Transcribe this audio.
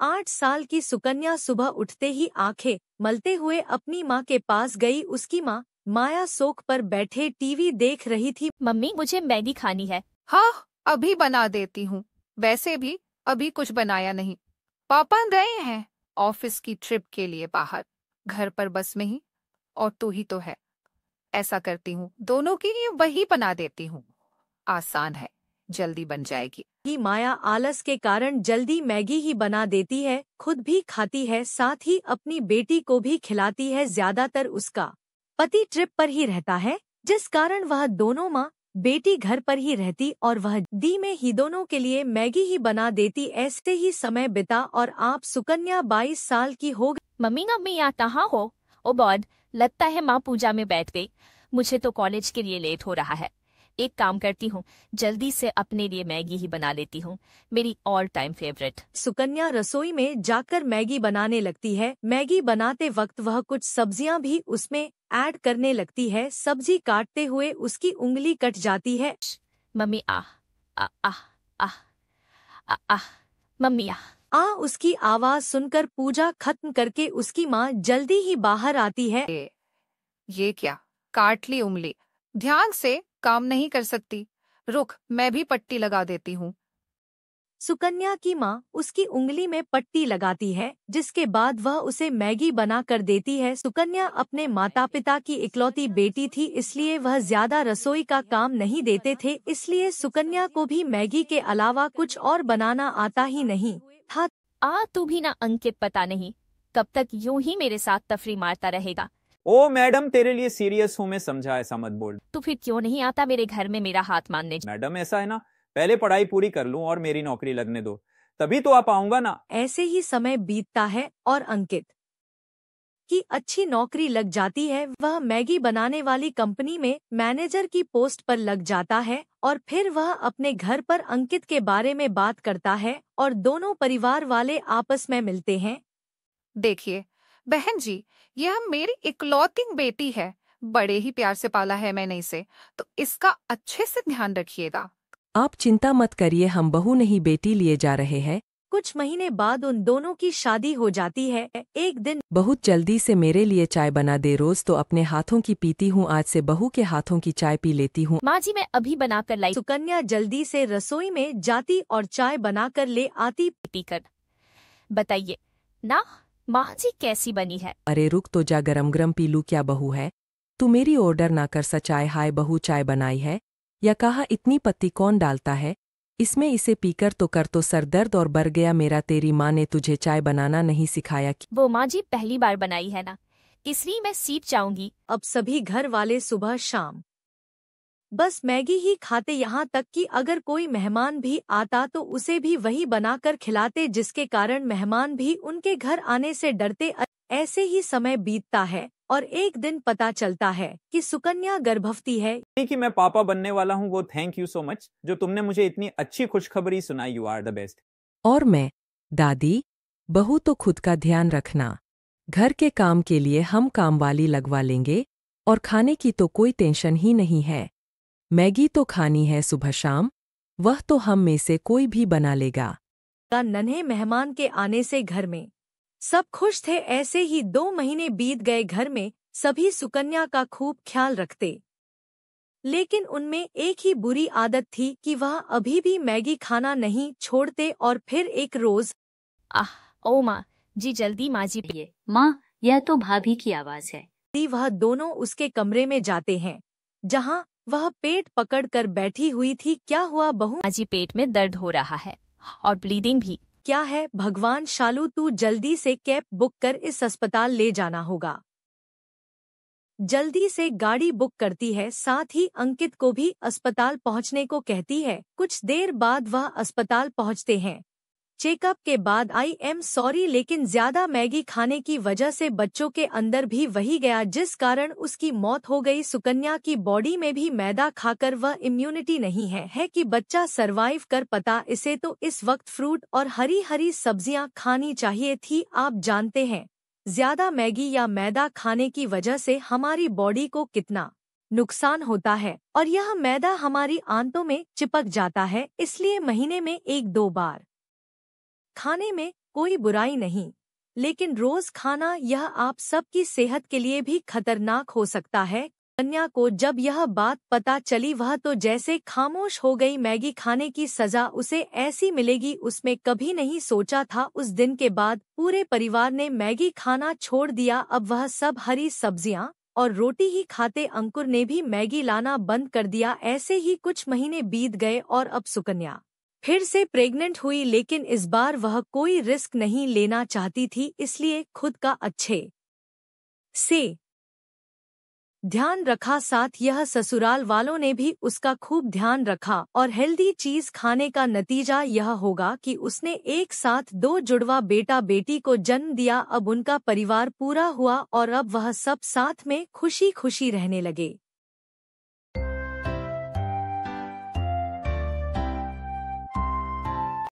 8 साल की सुकन्या सुबह उठते ही आंखें मलते हुए अपनी माँ के पास गई। उसकी माँ माया सोक पर बैठे टीवी देख रही थी। मम्मी मुझे मैगी खानी है। हाँ, अभी बना देती हूँ। वैसे भी अभी कुछ बनाया नहीं। पापा गए हैं ऑफिस की ट्रिप के लिए बाहर, घर पर बस में ही, और तू ही तो है। ऐसा करती हूँ, दोनों की वही बना देती हूँ। आसान है, जल्दी बन जाएगी। कि माया आलस के कारण जल्दी मैगी ही बना देती है, खुद भी खाती है, साथ ही अपनी बेटी को भी खिलाती है। ज्यादातर उसका पति ट्रिप पर ही रहता है, जिस कारण वह दोनों माँ बेटी घर पर ही रहती और वह दी में ही दोनों के लिए मैगी ही बना देती। ऐसे ही समय बिता और आप सुकन्या 22 साल की हो गई। मम्मी यहाँ कहाँ हो? ओ गॉड, लगता है माँ पूजा में बैठ गई। मुझे तो कॉलेज के लिए लेट हो रहा है। एक काम करती हूँ, जल्दी से अपने लिए मैगी ही बना लेती हूँ, मेरी ऑल टाइम फेवरेट। सुकन्या रसोई में जाकर मैगी बनाने लगती है। मैगी बनाते वक्त वह कुछ सब्जियां भी उसमें ऐड करने लगती है। सब्जी काटते हुए उसकी उंगली कट जाती है। मम्मी आ आ आ आ आ आ मम्मी आ। उसकी आवाज सुनकर पूजा खत्म करके उसकी माँ जल्दी ही बाहर आती है। ये क्या, काट ली उंगली? ध्यान से काम नहीं कर सकती? रुक, मैं भी पट्टी लगा देती हूँ। सुकन्या की माँ उसकी उंगली में पट्टी लगाती है, जिसके बाद वह उसे मैगी बना कर देती है। सुकन्या अपने माता पिता की इकलौती बेटी थी, इसलिए वह ज्यादा रसोई का काम नहीं देते थे। इसलिए सुकन्या को भी मैगी के अलावा कुछ और बनाना आता ही नहीं था। तू भी ना अंकित, पता नहीं कब तक यूं ही मेरे साथ तफरी मारता रहेगा। ओ मैडम, तेरे लिए सीरियस हूँ मैं, समझा, ऐसा मत बोल। तू फिर क्यों नहीं आता मेरे घर में मेरा हाथ मानने? मैडम ऐसा है ना, पहले पढ़ाई पूरी कर लूं और मेरी नौकरी लगने दो, तभी तो आप आऊंगा ना। ऐसे ही समय बीतता है और अंकित की अच्छी नौकरी लग जाती है। वह मैगी बनाने वाली कंपनी में मैनेजर की पोस्ट पर लग जाता है और फिर वह अपने घर पर अंकित के बारे में बात करता है और दोनों परिवार वाले आपस में मिलते हैं। देखिए बहन जी, यह मेरी इकलौती बेटी है। बड़े ही प्यार से पाला है मैंने इसे, तो इसका अच्छे से ध्यान रखिएगा। आप चिंता मत करिए, हम बहू नहीं बेटी लिए जा रहे हैं। कुछ महीने बाद उन दोनों की शादी हो जाती है। एक दिन बहुत जल्दी से मेरे लिए चाय बना दे। रोज तो अपने हाथों की पीती हूँ, आज से बहू के हाथों की चाय पी लेती हूँ। माँ जी, मैं अभी बना कर लाई। सुकन्या जल्दी से रसोई में जाती और चाय बनाकर ले आती। पीकर बताइए ना माँ जी कैसी बनी है? अरे रुक तो जा, गरम गरम पी लूँ क्या बहू है? तू मेरी ऑर्डर ना कर सा चाय। हाय बहू, चाय बनाई है या कहा? इतनी पत्ती कौन डालता है इसमें? इसे पीकर तो कर तो सर दर्द और बढ़ गया मेरा। तेरी माँ ने तुझे चाय बनाना नहीं सिखाया? वो माँ जी पहली बार बनाई है ना, इसलिए मैं सीख जाऊंगी। अब सभी घर वाले सुबह शाम बस मैगी ही खाते, यहाँ तक कि अगर कोई मेहमान भी आता तो उसे भी वही बनाकर खिलाते, जिसके कारण मेहमान भी उनके घर आने से डरते। ऐसे ही समय बीतता है और एक दिन पता चलता है कि सुकन्या गर्भवती है। कि मैं पापा बनने वाला हूँ, वो थैंक यू सो मच जो तुमने मुझे इतनी अच्छी खुशखबरी सुनाई। You are the best. और मैं दादी, बहू तो खुद का ध्यान रखना। घर के काम के लिए हम काम वाली लगवा लेंगे और खाने की तो कोई टेंशन ही नहीं है। मैगी तो खानी है सुबह शाम, वह तो हम में से कोई भी बना लेगा। नन्हे मेहमान के आने से घर में सब खुश थे। ऐसे ही 2 महीने बीत गए। घर में सभी सुकन्या का खूब ख्याल रखते, लेकिन उनमें एक ही बुरी आदत थी कि वह अभी भी मैगी खाना नहीं छोड़ते। और फिर एक रोज ओ माँ जी, जल्दी माँ जी पिए। माँ, यह तो भाभी की आवाज है। वह दोनों उसके कमरे में जाते हैं, जहाँ वह पेट पकड़कर बैठी हुई थी। क्या हुआ बहू? माँ जी, पेट में दर्द हो रहा है और ब्लीडिंग भी। क्या है भगवान, शालू तू जल्दी से कैब बुक कर, इस अस्पताल ले जाना होगा। जल्दी से गाड़ी बुक करती है, साथ ही अंकित को भी अस्पताल पहुंचने को कहती है। कुछ देर बाद वह अस्पताल पहुंचते हैं। चेकअप के बाद आई एम सॉरी, लेकिन ज्यादा मैगी खाने की वजह से बच्चों के अंदर भी वही गया, जिस कारण उसकी मौत हो गई। सुकन्या की बॉडी में भी मैदा खाकर वह इम्यूनिटी नहीं है कि बच्चा सरवाइव कर पता इसे, तो इस वक्त फ्रूट और हरी हरी सब्जियां खानी चाहिए थी। आप जानते हैं ज्यादा मैगी या मैदा खाने की वजह से हमारी बॉडी को कितना नुकसान होता है, और यह मैदा हमारी आंतों में चिपक जाता है, इसलिए महीने में 1-2 बार खाने में कोई बुराई नहीं, लेकिन रोज खाना यह आप सबकी सेहत के लिए भी खतरनाक हो सकता है। कन्या को जब यह बात पता चली वह तो जैसे खामोश हो गई। मैगी खाने की सजा उसे ऐसी मिलेगी उसमें कभी नहीं सोचा था। उस दिन के बाद पूरे परिवार ने मैगी खाना छोड़ दिया। अब वह सब हरी सब्जियां और रोटी ही खाते। अंकुर ने भी मैगी लाना बंद कर दिया। ऐसे ही कुछ महीने बीत गए और अब सुकन्या फिर से प्रेग्नेंट हुई, लेकिन इस बार वह कोई रिस्क नहीं लेना चाहती थी, इसलिए खुद का अच्छे से ध्यान रखा। साथ यह ससुराल वालों ने भी उसका खूब ध्यान रखा और हेल्दी चीज खाने का नतीजा यह होगा कि उसने एक साथ 2 जुड़वा बेटा बेटी को जन्म दिया। अब उनका परिवार पूरा हुआ और अब वह सब साथ में खुशी खुशी रहने लगे।